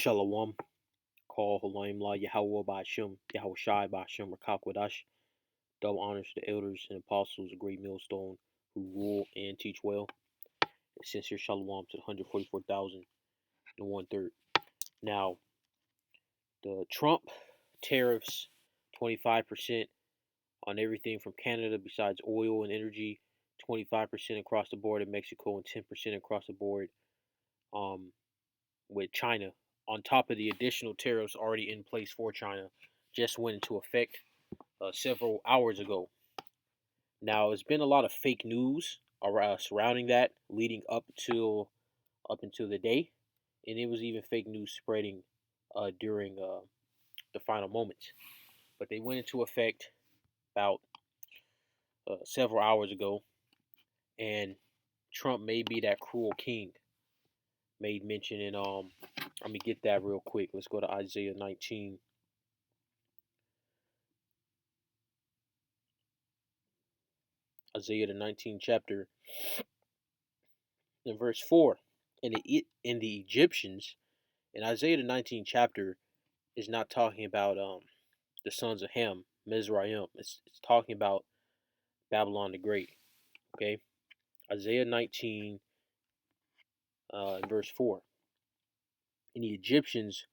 Shalom, call Halim La Yahweh Bashim, Yahweh Shai Bashim Rakakwadash. Double honors to the elders and apostles, a great millstone who rule and teach well. And sincere shalom to the 144,001 Now, the Trump tariffs, 25% on everything from Canada besides oil and energy, 25% across the board in Mexico, and 10% across the board um, with China, on top of the additional tariffs already in place for China, just went into effect several hours ago. Now, there's been a lot of fake news surrounding that leading up until the day, and it was even fake news spreading during the final moments. But they went into effect about several hours ago, and Trump may be that cruel king made mention in let me get that real quick. Let's go to Isaiah 19. Isaiah the 19th chapter in verse 4. In the Egyptians, in Isaiah the 19th chapter is not talking about the sons of Ham, Mizraim. It's talking about Babylon the Great. Okay? Isaiah 19 verse 4. And the Egyptians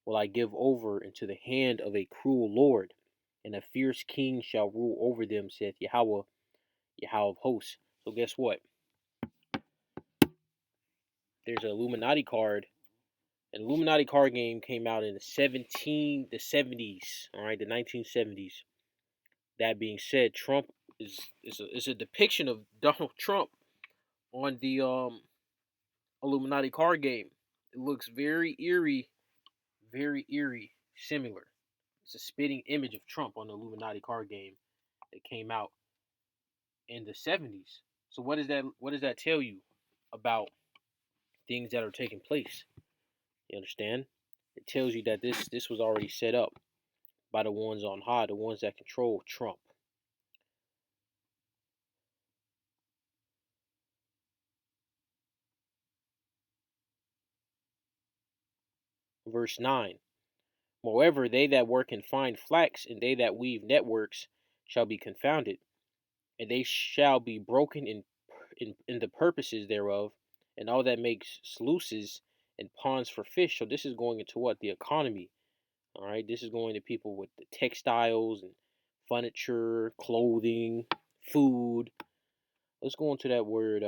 will I give over into the hand of a cruel Lord, and a fierce king shall rule over them, saith Yahweh, Yahweh of hosts. So guess what? There's an Illuminati card. An Illuminati card game came out in the 70s, all right, the 1970s. That being said, Trump is a depiction of Donald Trump on the Illuminati card game. It looks very eerie, similar. It's a spitting image of Trump on the Illuminati card game that came out in the 70s. So what does that tell you about things that are taking place? You understand? It tells you that this was already set up by the ones on high, the ones that control Trump. Verse 9. Moreover, they that work in fine flax and they that weave networks shall be confounded, and they shall be broken in the purposes thereof, and all that makes sluices and ponds for fish. So this is going into what? The economy. All right, this is going to people with the textiles and furniture, clothing, food. Let's go into that word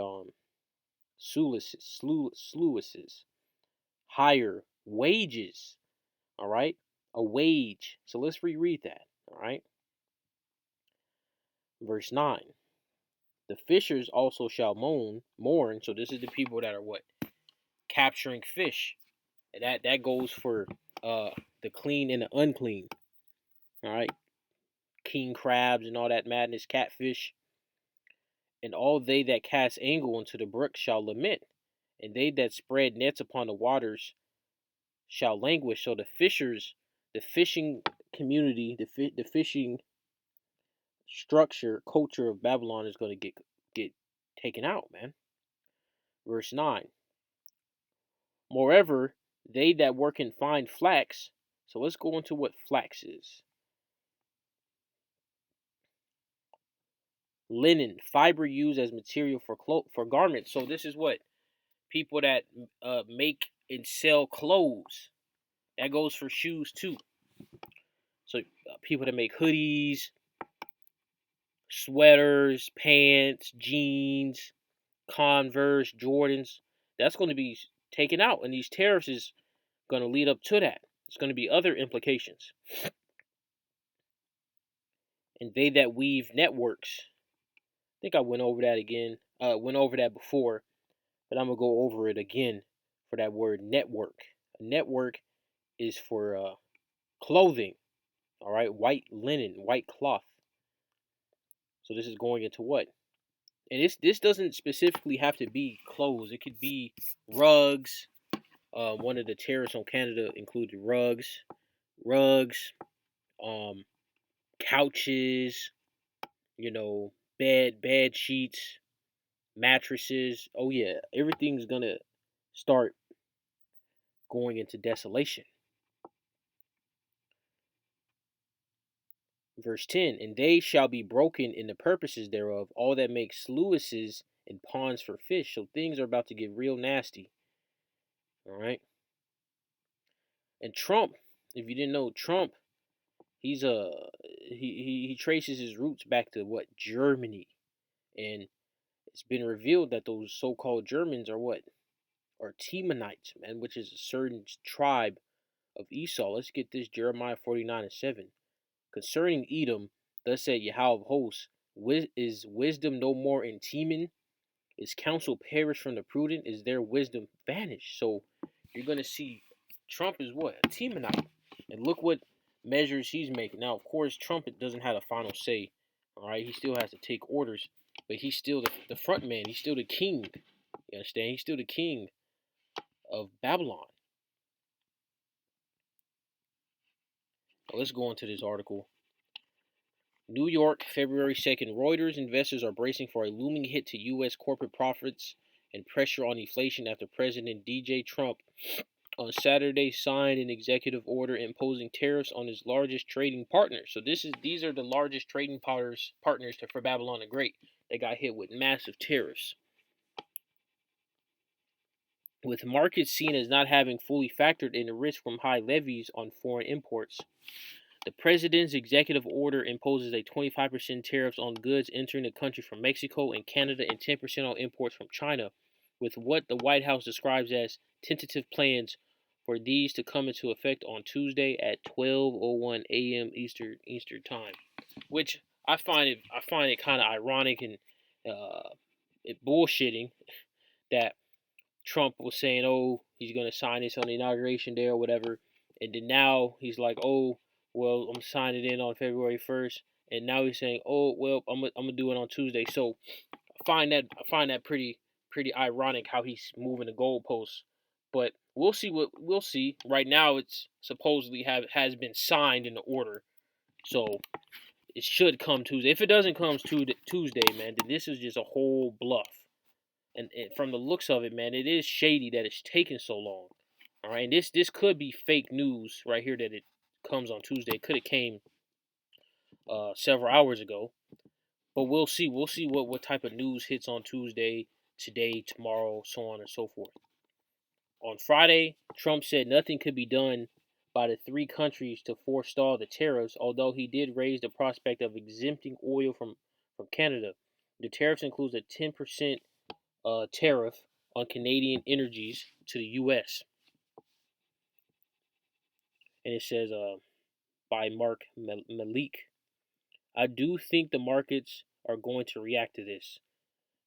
sluices, higher wages. All right, a wage. So let's reread that. All right, verse 9. The fishers also shall mourn. So this is the people that are what? Capturing fish. And that goes for the clean and the unclean. All right, king crabs and all that madness, catfish. And all they that cast angle into the brook shall lament, and they that spread nets upon the waters shall languish. So the fishers, the fishing community, the fishing culture of Babylon is going to get taken out, man. Verse 9. Moreover, they that work in fine flax. So let's go into what flax is. Linen, fiber used as material for garments. So this is what people that make and sell clothes. That goes for shoes too. So people that make hoodies, sweaters, pants, jeans, Converse, Jordans, that's going to be taken out, and these tariffs is going to lead up to that. There's going to be other implications. And they that weave networks. I think I went over that again. Went over that before, but I'm gonna go over it again for that word network. A network is for clothing. All right, white linen, white cloth. So this is going into what? And this doesn't specifically have to be clothes. It could be rugs. One of the tariffs on Canada included rugs, um, couches, bed sheets, mattresses. Oh yeah, everything's gonna start going into desolation. Verse 10, and they shall be broken in the purposes thereof, all that make sluices and ponds for fish. So things are about to get real nasty. All right. And Trump, if you didn't know, Trump, he's he traces his roots back to what? Germany. And it's been revealed that those so-called Germans are what? Are Temanites, man, which is a certain tribe of Esau. Let's get this, Jeremiah 49:7. Concerning Edom, thus said Yahweh of hosts, is wisdom no more in Teman? Is counsel perished from the prudent? Is their wisdom vanished? So you're going to see Trump is what? A Temanite. And look what measures he's making. Now, of course, Trump doesn't have a final say. All right, he still has to take orders, but he's still the front man. He's still the king. You understand? He's still the king of Babylon. Now, let's go into this article. New York, February 2nd. Reuters investors are bracing for a looming hit to U.S. corporate profits and pressure on inflation after President DJ Trump on Saturday signed an executive order imposing tariffs on his largest trading partner. So these are the largest trading partners for Babylon the Great. They got hit with massive tariffs, with markets seen as not having fully factored in the risk from high levies on foreign imports. The president's executive order imposes a 25% tariffs on goods entering the country from Mexico and Canada and 10% on imports from China, with what the White House describes as tentative plans for these to come into effect on Tuesday at 12:01 a.m. Eastern time. Which I find it kind of ironic and it bullshitting that Trump was saying, "Oh, he's going to sign this on the inauguration day or whatever," and then now he's like, "Oh, well, I'm signing it in on February 1st," and now he's saying, "Oh, well, I'm gonna do it on Tuesday." So I find that pretty ironic how he's moving the goalposts. But we'll see what we'll see. Right now, it's supposedly has been signed in the order, so it should come Tuesday. If it doesn't come Tuesday, man, then this is just a whole bluff. And from the looks of it, man, it is shady that it's taking so long. All right, and this could be fake news right here that it comes on Tuesday. It could have came several hours ago, but we'll see. We'll see what type of news hits on Tuesday, today, tomorrow, so on and so forth. On Friday, Trump said nothing could be done by the three countries to forestall the tariffs, although he did raise the prospect of exempting oil from Canada. The tariffs includes a 10% tariff on Canadian energies to the U.S. And it says by Mark Malik. I do think the markets are going to react to this.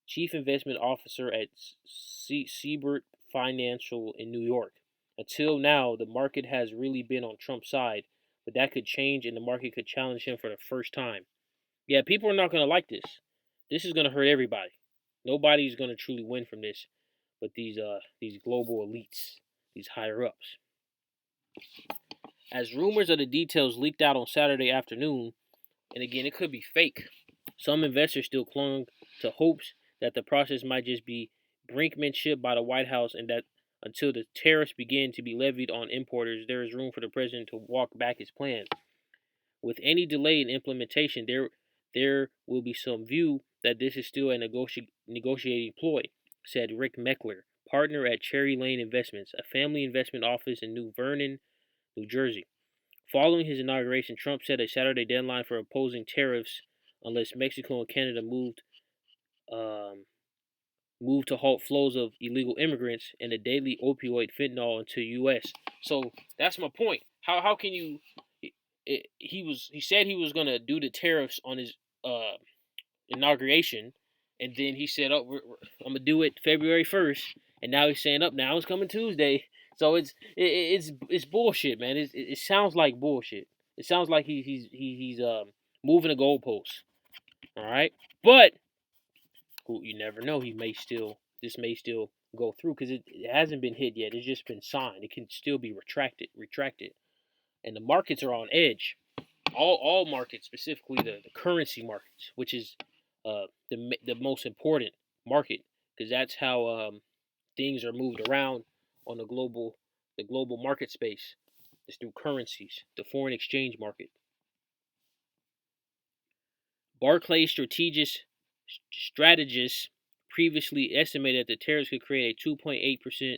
Chief Investment Officer at Siebert Financial in New York. Until now, the market has really been on Trump's side, but that could change and the market could challenge him for the first time. Yeah, people are not going to like this. This is going to hurt everybody. Nobody's going to truly win from this, but these global elites, these higher ups. As rumors of the details leaked out on Saturday afternoon, and again, it could be fake, some investors still clung to hopes that the process might just be brinkmanship by the White House and that until the tariffs begin to be levied on importers, there is room for the president to walk back his plan. With any delay in implementation, there will be some view that this is still a negotiating ploy, said Rick Meckler, partner at Cherry Lane Investments, a family investment office in New Vernon, New Jersey. Following his inauguration, Trump set a Saturday deadline for opposing tariffs unless Mexico and Canada um, moved to halt flows of illegal immigrants and the daily opioid fentanyl into U.S. So that's my point. How can you? He said he was gonna do the tariffs on his inauguration, and then he said, "Oh, I'm gonna do it February 1st," and now he's saying, "Up now it's coming Tuesday." So it's bullshit, man. It sounds like bullshit. It sounds like he's moving the goalposts. All right, but you never know. This may still go through because it hasn't been hit yet. It's just been signed. It can still be retracted, and the markets are on edge. All markets, specifically the currency markets, which is the most important market because that's how things are moved around on a global the global market space. It's through currencies, the foreign exchange market. Barclays strategists previously estimated that the tariffs could create a 2.8%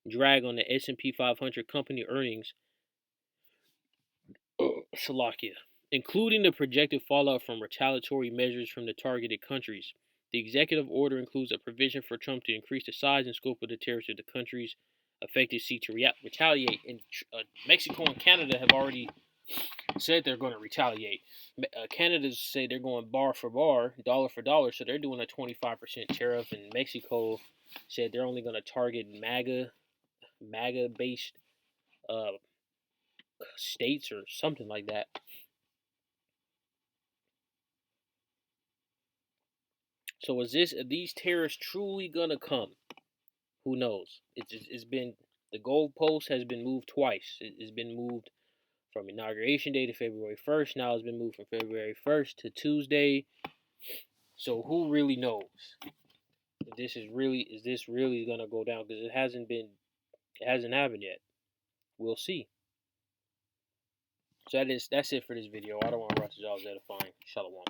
drag on the S&P 500 company earnings, Slovakia, including the projected fallout from retaliatory measures from the targeted countries. The executive order includes a provision for Trump to increase the size and scope of the tariffs that the countries affected seek to retaliate. And Mexico and Canada have already said they're going to retaliate. Canada say they're going bar for bar, dollar for dollar, so they're doing a 25% tariff. And Mexico said they're only going to target MAGA based uh, states or something like that. So are these tariffs truly gonna come? Who knows? It's been, the goalpost has been moved twice. It's been moved from inauguration day to February 1st. Now it's been moved from February 1st to Tuesday. So who really knows if this really gonna go down? Because it hasn't happened yet. We'll see. So that's it for this video. I don't want to rush y'all's edifying. Shalom.